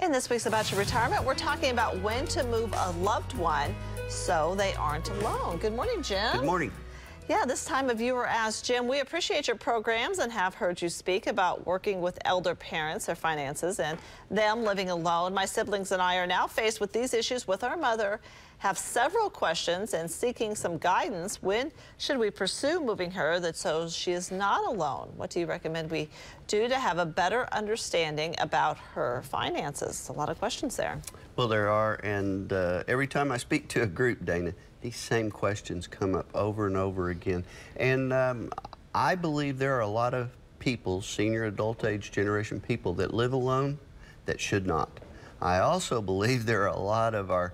In this week's About Your Retirement, we're talking about when to move a loved one so they aren't alone. Good morning, Jim. Good morning. Yeah, this time of viewer asked Jim, we appreciate your programs and have heard you speak about working with elder parents, their finances, and them living alone. My siblings and I are now faced with these issues with our mother, have several questions and seeking some guidance. When should we pursue moving her so she is not alone? What do you recommend we do to have a better understanding about her finances? A lot of questions there. Well, there are, and every time I speak to a group, Dana, these same questions come up over and over again. And I believe there are a lot of people, senior adult age generation people, that live alone that should not. I also believe there are a lot of our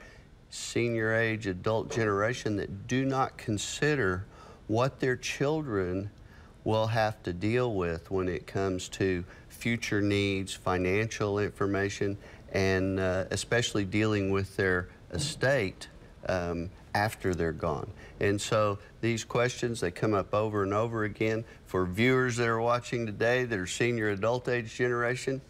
senior age adult generation that do not consider what their children will have to deal with when it comes to future needs, financial information, and especially dealing with their estate after they're gone. And so these questions, they come up over and over again. For viewers that are watching today that are senior adult age generation,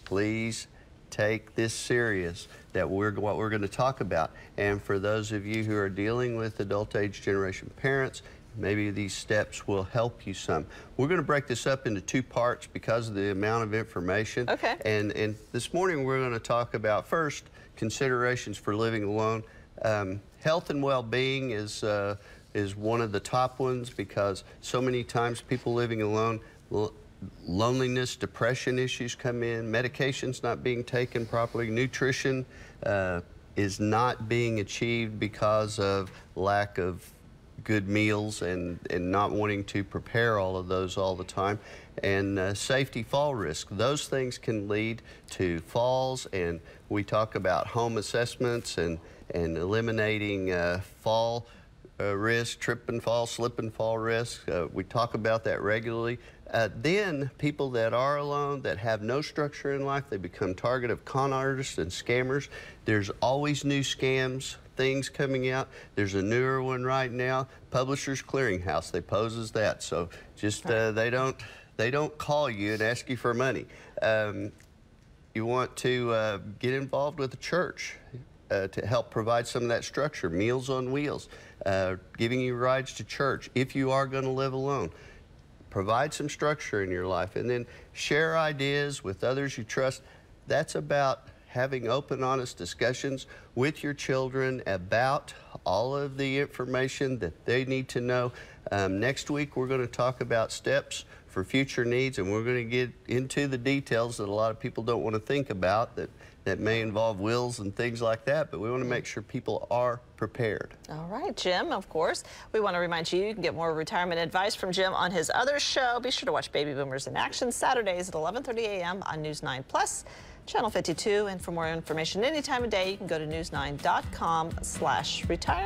please take this serious, that what we're going to talk about. And for those of you who are dealing with adult age generation parents, maybe these steps will help you some. We're going to break this up into two parts because of the amount of information. Okay. And this morning we're going to talk about, first, considerations for living alone. Health and well-being is one of the top ones, because so many times people living alone, loneliness, depression issues come in, medications not being taken properly, nutrition is not being achieved because of lack of good meals and not wanting to prepare all of those all the time, and safety fall risk. Those things can lead to falls, and we talk about home assessments and eliminating fall risk, trip and fall, slip and fall risk. We talk about that regularly. Then people that are alone, that have no structure in life, they become target of con artists and scammers. There's always new scams, things coming out. There's a newer one right now, Publishers Clearinghouse. They pose as that, so just they don't call you and ask you for money. You want to get involved with the church to help provide some of that structure, Meals on Wheels, giving you rides to church if you are going to live alone. Provide some structure in your life, and then share ideas with others you trust. That's about having open, honest discussions with your children about all of the information that they need to know. Next week, we're going to talk about steps for future needs, and we're going to get into the details that a lot of people don't want to think about, that may involve wills and things like that, but we want to make sure people are prepared. All right, Jim, of course. We want to remind you, you can get more retirement advice from Jim on his other show. Be sure to watch Baby Boomers in Action Saturdays at 11:30 a.m. on News 9 Plus, Channel 52. And for more information any time of day, you can go to news9.com/retire.